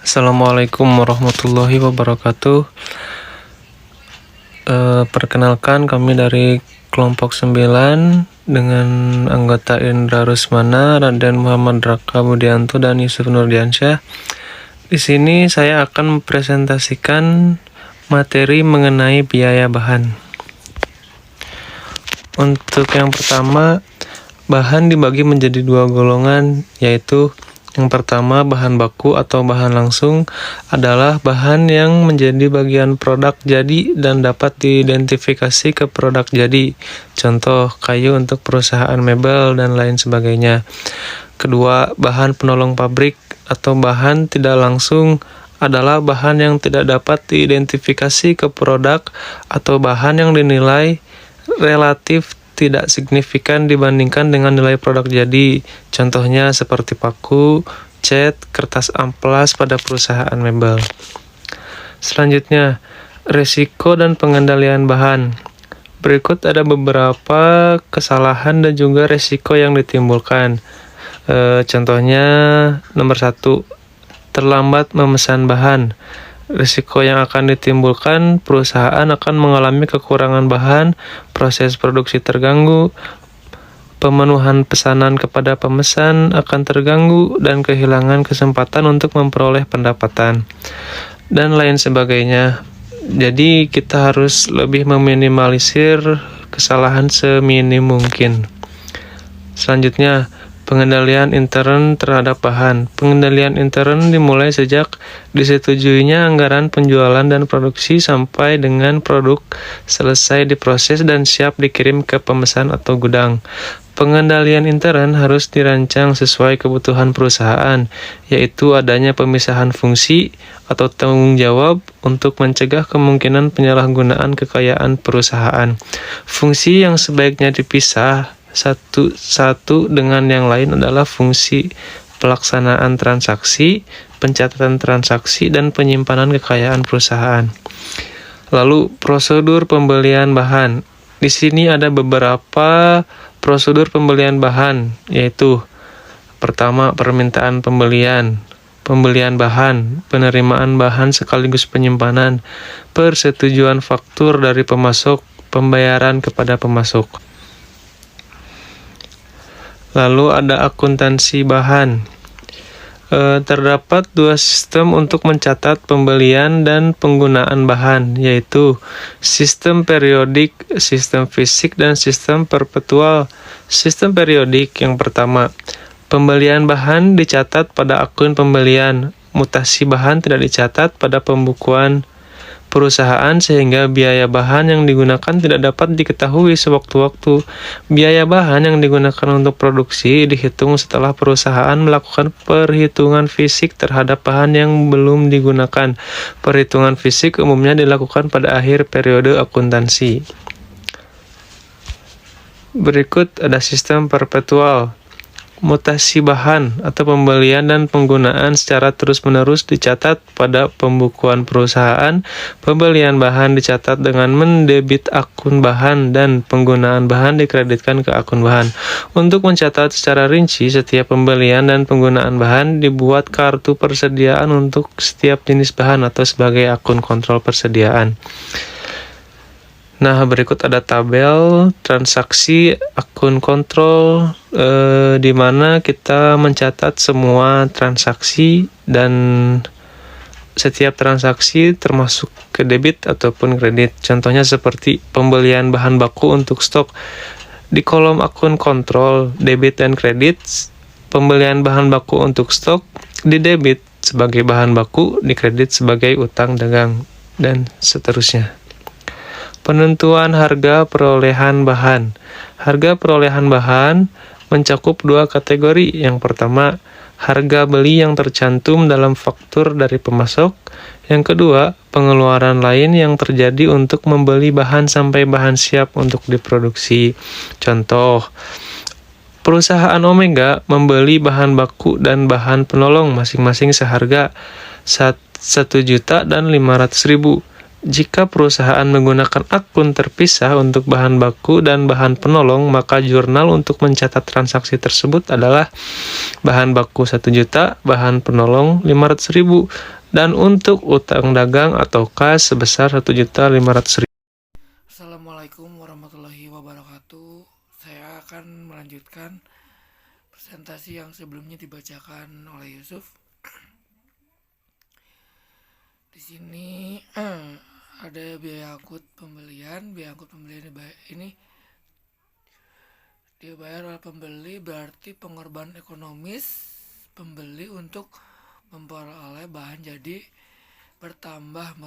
Assalamualaikum warahmatullahi wabarakatuh. Perkenalkan kami dari kelompok 9 dengan anggota Indra Rusmana, Raden Muhammad Raka Budianto, dan Yusuf Nurdiansyah. Di sini saya akan mempresentasikan materi mengenai biaya bahan. Untuk yang pertama, bahan dibagi menjadi dua golongan, yaitu yang pertama, bahan baku atau bahan langsung adalah bahan yang menjadi bagian produk jadi dan dapat diidentifikasi ke produk jadi. Contoh, kayu untuk perusahaan mebel dan lain sebagainya. Kedua, bahan penolong pabrik atau bahan tidak langsung adalah bahan yang tidak dapat diidentifikasi ke produk atau bahan yang dinilai relatif tidak signifikan dibandingkan dengan nilai produk jadi. Contohnya seperti paku, cat, kertas amplas pada perusahaan mebel. Selanjutnya, risiko dan pengendalian bahan. Berikut ada beberapa kesalahan dan juga risiko yang ditimbulkan. Contohnya, nomor 1, terlambat memesan bahan. Risiko yang akan ditimbulkan, perusahaan akan mengalami kekurangan bahan, proses produksi terganggu, pemenuhan pesanan kepada pemesan akan terganggu, dan kehilangan kesempatan untuk memperoleh pendapatan, dan lain sebagainya. Jadi kita harus lebih meminimalisir kesalahan seminim mungkin. Selanjutnya, pengendalian intern terhadap bahan. Pengendalian intern dimulai sejak disetujuinya anggaran penjualan dan produksi sampai dengan produk selesai diproses dan siap dikirim ke pemesan atau gudang. Pengendalian intern harus dirancang sesuai kebutuhan perusahaan, yaitu adanya pemisahan fungsi atau tanggung jawab untuk mencegah kemungkinan penyalahgunaan kekayaan perusahaan. Fungsi yang sebaiknya dipisah satu dengan yang lain adalah fungsi pelaksanaan transaksi, pencatatan transaksi, dan penyimpanan kekayaan perusahaan. Lalu, prosedur pembelian bahan. Di sini ada beberapa prosedur pembelian bahan, yaitu pertama, permintaan pembelian bahan, penerimaan bahan sekaligus penyimpanan, persetujuan faktur dari pemasok, pembayaran kepada pemasok. Lalu ada akuntansi bahan. Terdapat dua sistem untuk mencatat pembelian dan penggunaan bahan, yaitu sistem periodik, sistem fisik, dan sistem perpetual. Sistem periodik yang pertama, pembelian bahan dicatat pada akun pembelian, mutasi bahan tidak dicatat pada pembukuan perusahaan sehingga biaya bahan yang digunakan tidak dapat diketahui sewaktu-waktu. Biaya bahan yang digunakan untuk produksi dihitung setelah perusahaan melakukan perhitungan fisik terhadap bahan yang belum digunakan. Perhitungan fisik umumnya dilakukan pada akhir periode akuntansi. Berikut ada sistem perpetual. Mutasi bahan atau pembelian dan penggunaan secara terus-menerus dicatat pada pembukuan perusahaan. Pembelian bahan dicatat dengan mendebit akun bahan dan penggunaan bahan dikreditkan ke akun bahan. Untuk mencatat secara rinci setiap pembelian dan penggunaan bahan, dibuat kartu persediaan untuk setiap jenis bahan atau sebagai akun kontrol persediaan. Nah, berikut ada tabel transaksi akun kontrol di mana kita mencatat semua transaksi dan setiap transaksi termasuk ke debit ataupun kredit. Contohnya seperti pembelian bahan baku untuk stok. Di kolom akun kontrol debit dan kredit, pembelian bahan baku untuk stok di debit sebagai bahan baku, di kredit sebagai utang dagang, dan seterusnya. Penentuan harga perolehan bahan. Harga perolehan bahan mencakup dua kategori. Yang pertama, harga beli yang tercantum dalam faktur dari pemasok. Yang kedua, pengeluaran lain yang terjadi untuk membeli bahan sampai bahan siap untuk diproduksi. Contoh, perusahaan Omega membeli bahan baku dan bahan penolong masing-masing seharga 1 juta dan 500.000. Jika perusahaan menggunakan akun terpisah untuk bahan baku dan bahan penolong, maka jurnal untuk mencatat transaksi tersebut adalah bahan baku 1 juta, bahan penolong 500.000. Dan untuk utang dagang atau kas sebesar 1.500.000. Assalamualaikum warahmatullahi wabarakatuh. Saya akan melanjutkan presentasi yang sebelumnya dibacakan oleh Yusuf. Di sini ada biaya angkut pembelian. Biaya angkut pembelian ini dibayar oleh pembeli, berarti pengorbanan ekonomis pembeli untuk memperoleh bahan jadi bertambah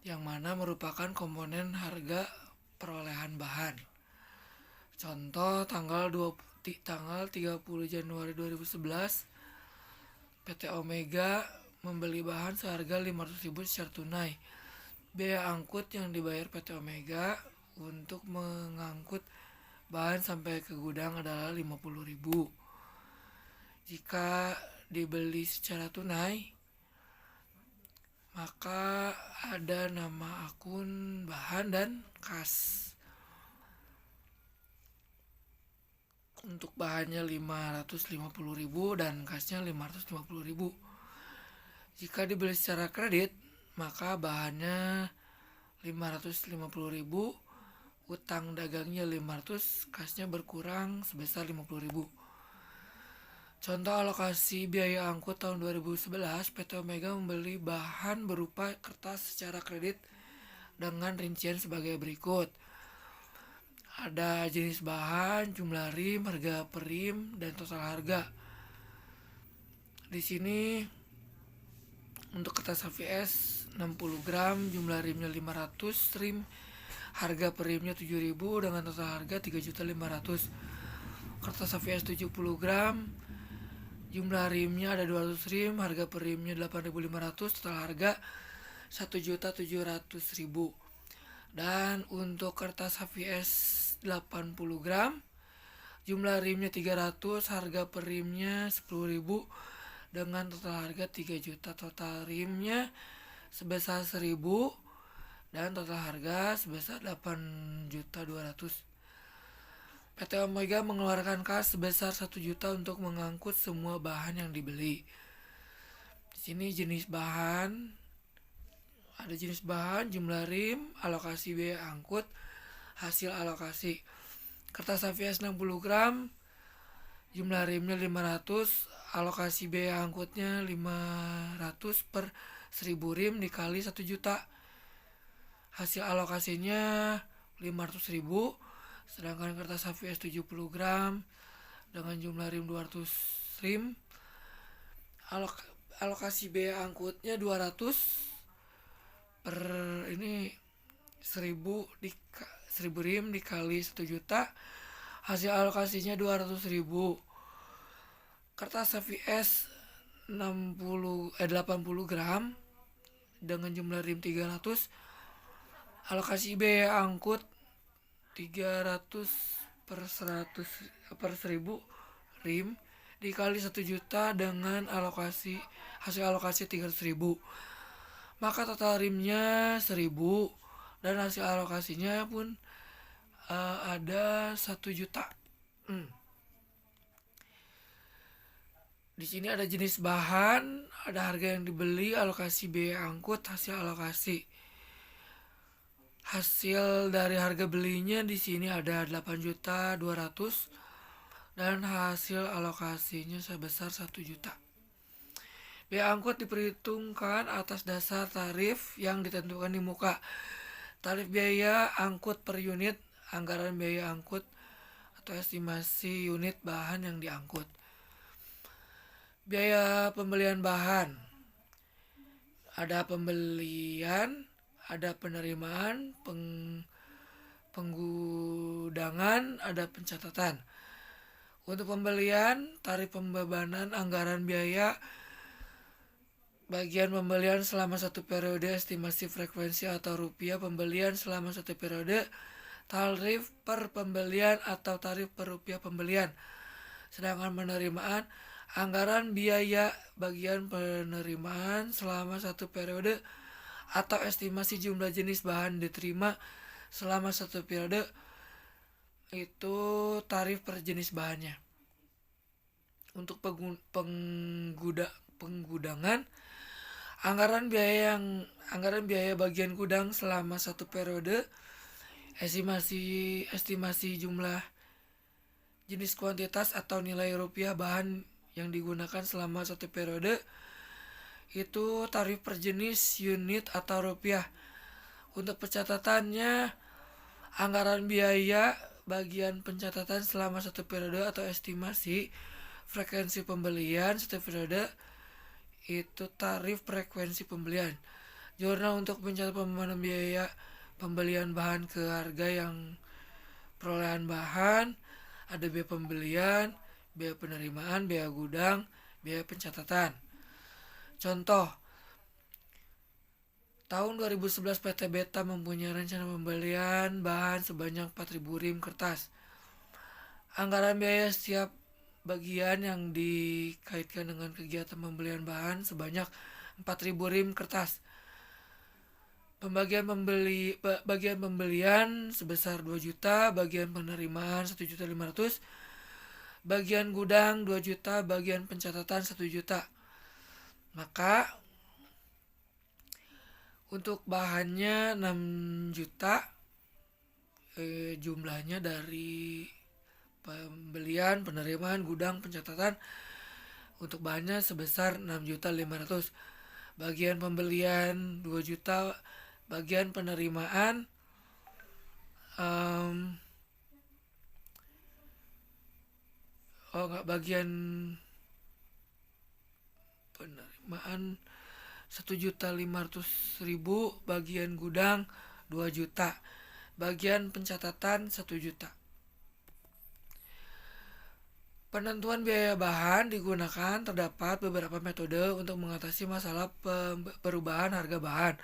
yang mana merupakan komponen harga perolehan bahan. Contoh tanggal 30 Januari 2011 PT Omega membeli bahan seharga 500.000 secara tunai. Biaya angkut yang dibayar PT Omega untuk mengangkut bahan sampai ke gudang adalah 50.000. Jika dibeli secara tunai, maka ada nama akun bahan dan kas. Untuk bahannya 550.000 dan kasnya 550.000. Jika dibeli secara kredit, maka bahannya 550.000, utang dagangnya 500, kasnya berkurang sebesar 50.000. Contoh alokasi biaya angkut tahun 2011, PT Omega membeli bahan berupa kertas secara kredit dengan rincian sebagai berikut. Ada jenis bahan, jumlah rim, harga per rim, dan total harga. Di sini untuk kertas HVS 60 gram, jumlah rimnya 500 rim, harga per rimnya 7.000 dengan total harga 3.500.000. Kertas HVS 70 gram, jumlah rimnya ada 200 rim, harga per rimnya 8.500, total harga 1.700.000. Dan untuk kertas HVS 80 gram, jumlah rimnya 300, harga per rimnya 10.000 dengan total harga 3 juta. Total rimnya sebesar 1.000 dan total harga sebesar 8.200.000. PT Omega mengeluarkan kas sebesar 1 juta untuk mengangkut semua bahan yang dibeli. Di sini jenis bahan, ada jenis bahan, jumlah rim, alokasi biaya angkut, hasil alokasi. Kertas HVS 60 gram, jumlah rimnya 500, alokasi biaya angkutnya 500 per 1.000 rim dikali 1 juta. Hasil alokasinya 500.000. Sedangkan kertas HVS 70 gram dengan jumlah rim 200 rim, alokasi biaya angkutnya 200 per ini 1.000 rim dikali 1 juta, hasil alokasinya 200.000. Kertas HVS 80 gram dengan jumlah rim 300, alokasi biaya angkut 300 per 1.000 rim dikali 1 juta dengan hasil alokasi 300.000. Maka total rimnya 1.000 dan hasil alokasinya pun ada 1 juta. Di sini ada jenis bahan, ada harga yang dibeli, alokasi biaya angkut, hasil alokasi. Hasil dari harga belinya di sini ada 8.200.000 dan hasil alokasinya sebesar 1 juta. Biaya angkut diperhitungkan atas dasar tarif yang ditentukan di muka. Tarif biaya angkut per unit, anggaran biaya angkut atau estimasi unit bahan yang diangkut. Biaya pembelian bahan, ada pembelian, ada penerimaan, penggudangan, ada pencatatan. Untuk pembelian, tarif pembebanan anggaran biaya bagian pembelian selama 1 periode, estimasi frekuensi atau rupiah pembelian selama 1 periode, tarif per pembelian atau tarif per rupiah pembelian. Sedangkan penerimaan, anggaran biaya bagian penerimaan selama 1 periode atau estimasi jumlah jenis bahan diterima selama 1 periode, itu tarif per jenis bahannya. Untuk penggudangan. Anggaran biaya bagian gudang selama satu periode, estimasi jumlah jenis kuantitas atau nilai rupiah bahan yang digunakan selama satu periode, itu tarif per jenis, unit, atau rupiah. Untuk pencatatannya, anggaran biaya bagian pencatatan selama satu periode atau estimasi frekuensi pembelian satu periode, itu tarif frekuensi pembelian. Jurnal untuk pencatatan biaya pembelian bahan ke harga yang perolehan bahan, ada biaya pembelian, biaya penerimaan, biaya gudang, biaya pencatatan. Contoh, tahun 2011 PT Beta mempunyai rencana pembelian bahan sebanyak 4.000 rim kertas. Anggaran biaya setiap bagian yang dikaitkan dengan kegiatan pembelian bahan sebanyak 4.000 rim kertas. Bagian pembelian sebesar 2 juta, bagian penerimaan 1.500.000, bagian gudang 2 juta, bagian pencatatan 1 juta. Maka untuk bahannya 6 juta, jumlahnya dari pembelian, penerimaan, gudang, pencatatan. Untuk bahannya sebesar 6.500.000. Bagian pembelian 2 juta, bagian penerimaan bagian penerimaan 1.500.000, bagian gudang 2 juta, bagian pencatatan 1 juta. Penentuan biaya bahan digunakan. Terdapat beberapa metode untuk mengatasi masalah perubahan harga bahan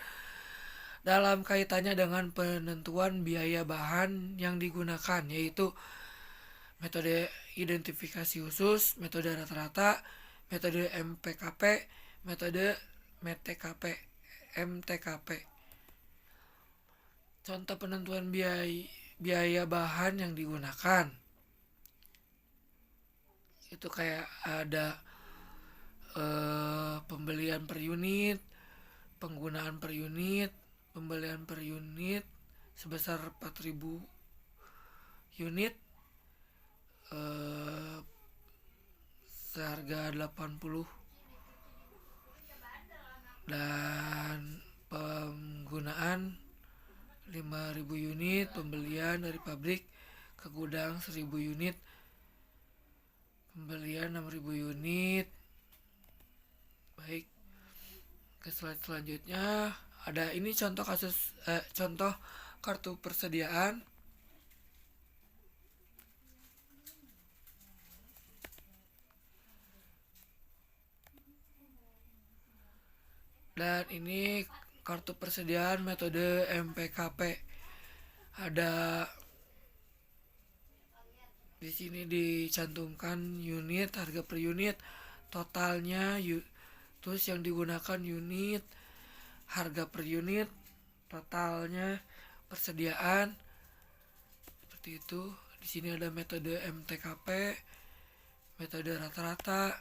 dalam kaitannya dengan penentuan biaya bahan yang digunakan, yaitu metode identifikasi khusus, metode rata-rata, metode MPKP, metode MTKP. Contoh penentuan biaya bahan yang digunakan, itu kayak ada pembelian per unit, penggunaan per unit, pembelian per unit sebesar 4.000 unit, seharga 80, dan penggunaan 5.000 unit, pembelian dari pabrik ke gudang 1.000 unit, pembelian 6.000 unit. Baik, ke slide selanjutnya ada ini contoh contoh kartu persediaan. Dan ini kartu persediaan metode MPKP. Ada di sini dicantumkan unit, harga per unit, totalnya, terus yang digunakan unit, harga per unit, totalnya, persediaan, seperti itu. Di sini ada metode MTKP, metode rata-rata,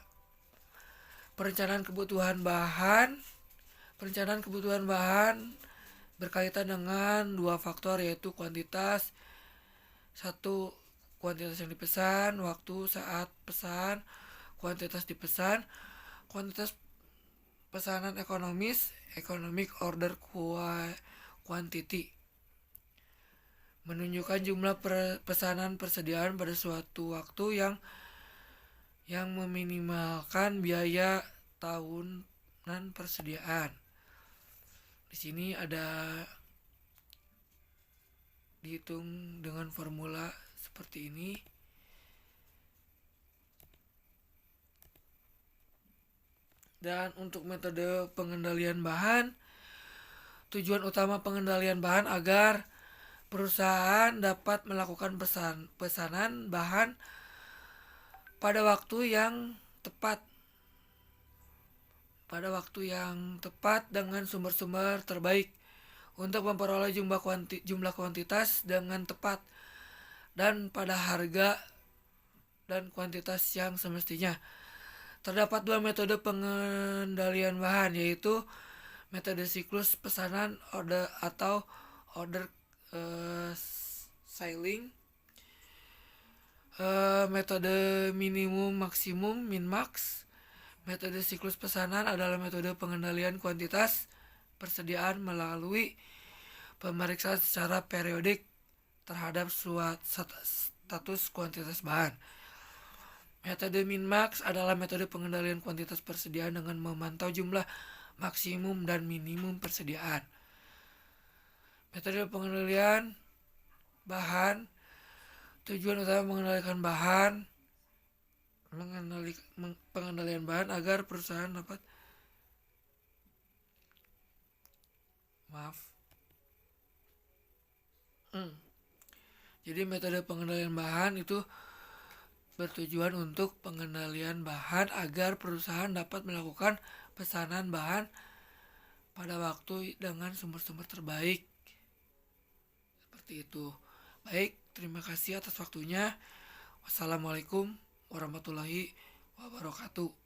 perencanaan kebutuhan bahan. Perencanaan kebutuhan bahan berkaitan dengan dua faktor, yaitu kuantitas. Satu, kuantitas yang dipesan, waktu saat pesan, kuantitas dipesan, kuantitas pesanan ekonomis, economic order quantity, menunjukkan jumlah pesanan persediaan pada suatu waktu yang meminimalkan biaya tahunan persediaan. Di sini ada dihitung dengan formula seperti ini. Dan untuk metode pengendalian bahan, tujuan utama pengendalian bahan agar perusahaan dapat melakukan pesanan bahan pada waktu yang tepat dengan sumber-sumber terbaik untuk memperoleh jumlah kuantitas dengan tepat dan pada harga dan kuantitas yang semestinya. Terdapat dua metode pengendalian bahan, yaitu metode siklus pesanan order atau order sailing, metode minimum maksimum min max. Metode siklus pesanan adalah metode pengendalian kuantitas persediaan melalui pemeriksaan secara periodik terhadap status kuantitas bahan. Metode min-max adalah metode pengendalian kuantitas persediaan dengan memantau jumlah maksimum dan minimum persediaan. Metode pengendalian bahan, tujuan utama mengendalikan bahan, pengendalian bahan agar perusahaan dapat Jadi metode pengendalian bahan itu bertujuan untuk pengendalian bahan agar perusahaan dapat melakukan pesanan bahan pada waktu dengan sumber-sumber terbaik. Seperti itu. Baik, terima kasih atas waktunya. Wassalamualaikum warahmatullahi wabarakatuh.